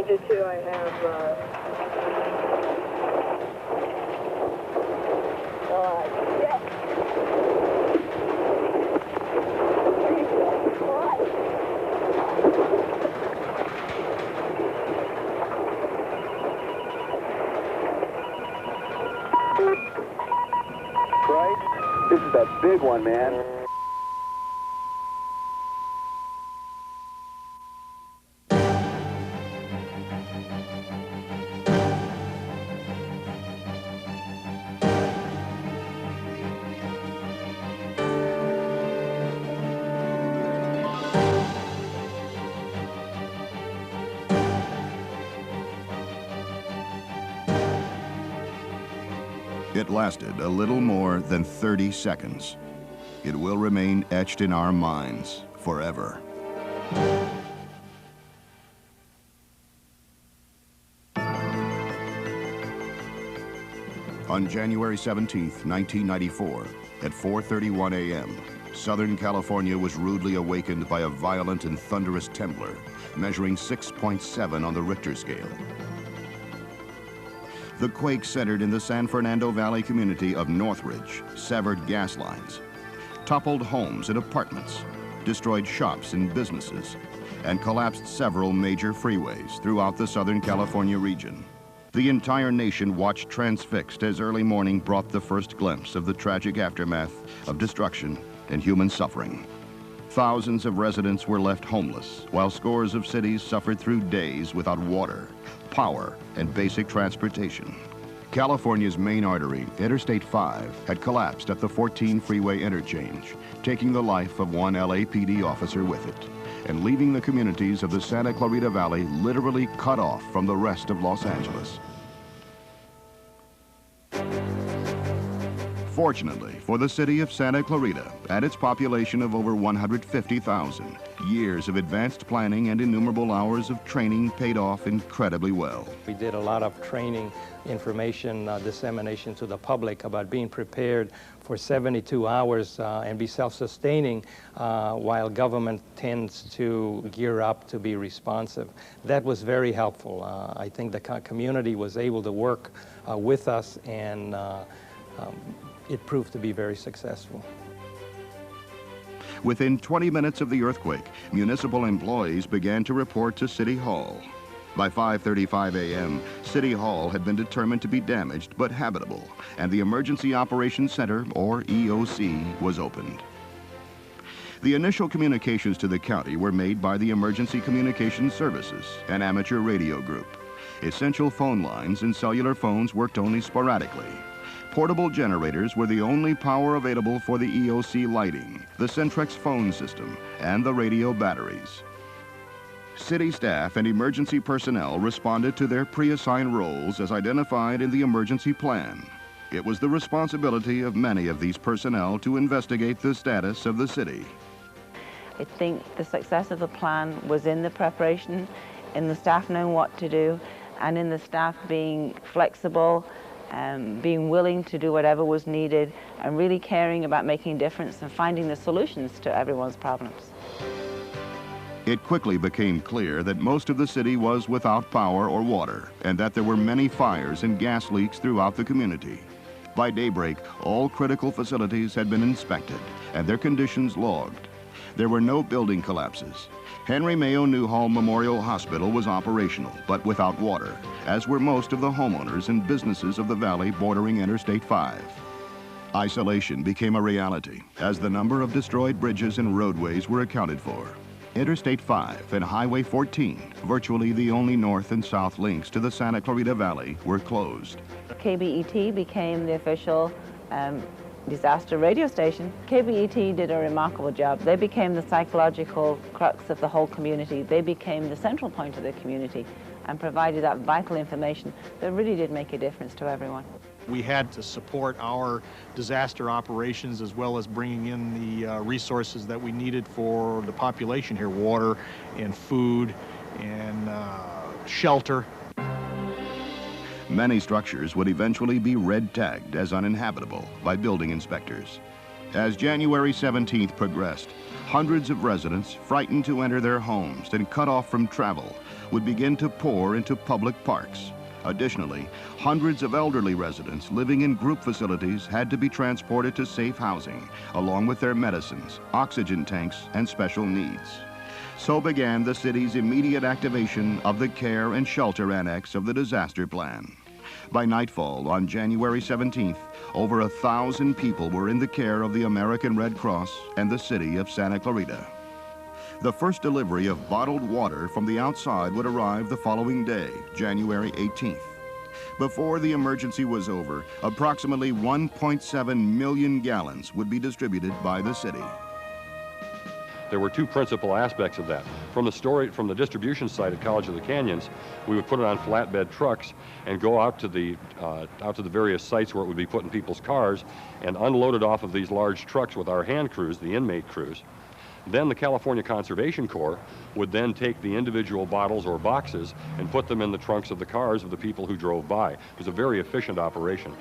Magnitude 2, I have, yeah. Right? This is a big one, man. It lasted a little more than 30 seconds. It will remain etched in our minds forever. On January 17, 1994, at 4:31 a.m., Southern California was rudely awakened by a violent and thunderous trembler, measuring 6.7 on the Richter scale. The quake centered in the San Fernando Valley community of Northridge, severed gas lines, toppled homes and apartments, destroyed shops and businesses, and collapsed several major freeways throughout the Southern California region. The entire nation watched transfixed as early morning brought the first glimpse of the tragic aftermath of destruction and human suffering. Thousands of residents were left homeless, while scores of cities suffered through days without water, power, and basic transportation. California's main artery, Interstate 5, had collapsed at the 14 freeway interchange, taking the life of one LAPD officer with it, and leaving the communities of the Santa Clarita Valley literally cut off from the rest of Los Angeles. Fortunately for the city of Santa Clarita and its population of over 150,000, years of advanced planning and innumerable hours of training paid off incredibly well. We did a lot of training, information dissemination to the public about being prepared for 72 hours and be self-sustaining while government tends to gear up to be responsive. That was very helpful. I think the community was able to work with us, and it proved to be very successful. Within 20 minutes of the earthquake, municipal employees began to report to City Hall. By 5:35 a.m., City Hall had been determined to be damaged but habitable, and the Emergency Operations Center, or EOC, was opened. The initial communications to the county were made by the Emergency Communications Services, an amateur radio group. Essential phone lines and cellular phones worked only sporadically. Portable generators were the only power available for the EOC lighting, the Centrex phone system, and the radio batteries. City staff and emergency personnel responded to their pre-assigned roles as identified in the emergency plan. It was the responsibility of many of these personnel to investigate the status of the city. I think the success of the plan was in the preparation, in the staff knowing what to do, and in the staff being flexible, being willing to do whatever was needed, and really caring about making a difference and finding the solutions to everyone's problems. It quickly became clear that most of the city was without power or water, and that there were many fires and gas leaks throughout the community. By daybreak, all critical facilities had been inspected and their conditions logged. There were no building collapses. Henry Mayo Newhall Memorial Hospital was operational, but without water, as were most of the homeowners and businesses of the valley bordering Interstate 5. Isolation became a reality as the number of destroyed bridges and roadways were accounted for. Interstate 5 and Highway 14, virtually the only north and south links to the Santa Clarita Valley, were closed. KBET became the official disaster radio station. KBET did a remarkable job. They became the psychological crux of the whole community. They became the central point of the community and provided that vital information that really did make a difference to everyone. We had to support our disaster operations as well as bringing in the resources that we needed for the population here, water and food and shelter. Many structures would eventually be red-tagged as uninhabitable by building inspectors. As January 17th progressed, hundreds of residents, frightened to enter their homes and cut off from travel, would begin to pour into public parks. Additionally, hundreds of elderly residents living in group facilities had to be transported to safe housing, along with their medicines, oxygen tanks, and special needs. So began the city's immediate activation of the Care and Shelter Annex of the disaster plan. By nightfall on January 17th, over 1,000 people were in the care of the American Red Cross and the city of Santa Clarita. The first delivery of bottled water from the outside would arrive the following day, January 18th. Before the emergency was over, approximately 1.7 million gallons would be distributed by the city. There were two principal aspects of that. From the distribution site at College of the Canyons, we would put it on flatbed trucks and go out to the various sites where it would be put in people's cars and unload it off of these large trucks with our hand crews, the inmate crews. Then the California Conservation Corps would then take the individual bottles or boxes and put them in the trunks of the cars of the people who drove by. It was a very efficient operation.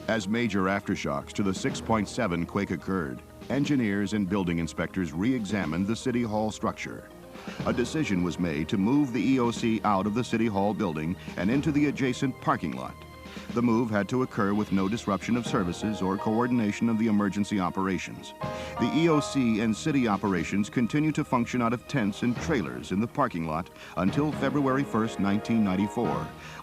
As major aftershocks to the 6.7 quake occurred, engineers and building inspectors re-examined the City Hall structure. A decision was made to move the EOC out of the City Hall building and into the adjacent parking lot. The move had to occur with no disruption of services or coordination of the emergency operations. The EOC and city operations continue to function out of tents and trailers in the parking lot until February 1st, 1994,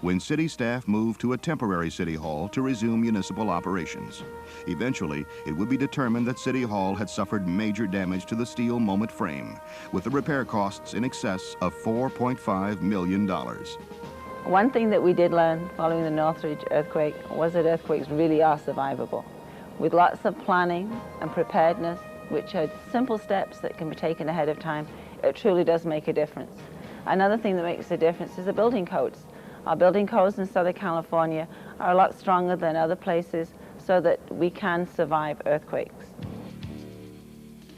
when city staff moved to a temporary City Hall to resume municipal operations. Eventually, it would be determined that City Hall had suffered major damage to the steel moment frame, with the repair costs in excess of $4.5 million. One thing that we did learn following the Northridge earthquake was that earthquakes really are survivable. With lots of planning and preparedness, which are simple steps that can be taken ahead of time, it truly does make a difference. Another thing that makes a difference is the building codes. Our building codes in Southern California are a lot stronger than other places so that we can survive earthquakes.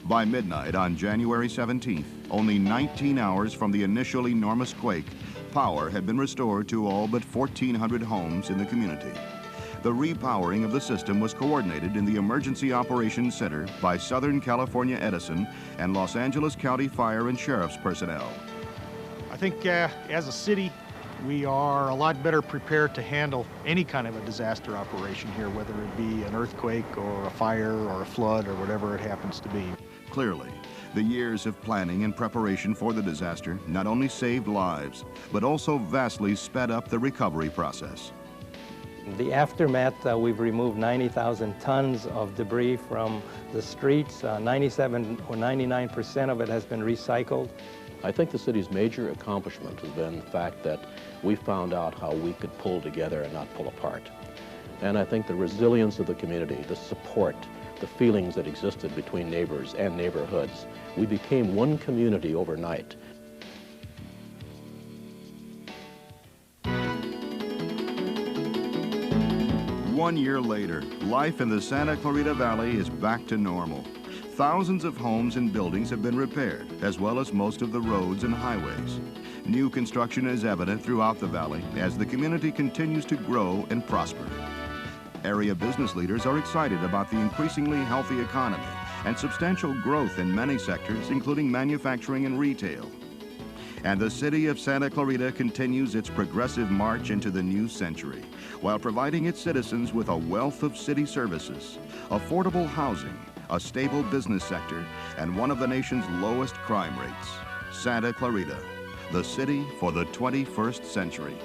By midnight on January 17th, only 19 hours from the initial enormous quake, power had been restored to all but 1,400 homes in the community. The repowering of the system was coordinated in the Emergency Operations Center by Southern California Edison and Los Angeles County Fire and Sheriff's personnel. I think as a city, we are a lot better prepared to handle any kind of a disaster operation here, whether it be an earthquake or a fire or a flood or whatever it happens to be. Clearly, the years of planning and preparation for the disaster not only saved lives, but also vastly sped up the recovery process. The aftermath, we've removed 90,000 tons of debris from the streets. 97 or 99% of it has been recycled. I think the city's major accomplishment has been the fact that we found out how we could pull together and not pull apart. And I think the resilience of the community, the support, the feelings that existed between neighbors and neighborhoods. We became one community overnight. One year later, life in the Santa Clarita Valley is back to normal. Thousands of homes and buildings have been repaired, as well as most of the roads and highways. New construction is evident throughout the valley as the community continues to grow and prosper. Area business leaders are excited about the increasingly healthy economy and substantial growth in many sectors, including manufacturing and retail. And the city of Santa Clarita continues its progressive march into the new century, while providing its citizens with a wealth of city services, affordable housing, a stable business sector, and one of the nation's lowest crime rates. Santa Clarita, the city for the 21st century.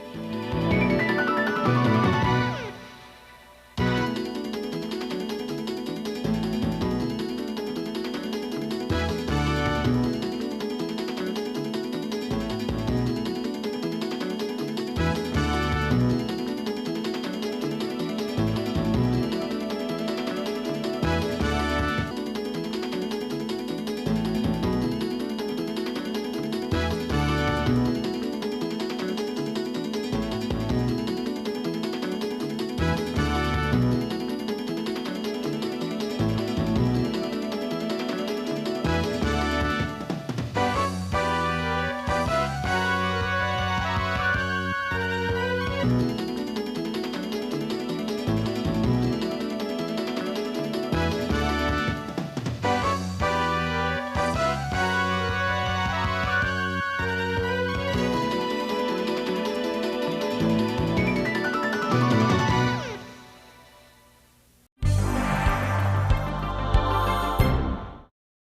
Earthquake.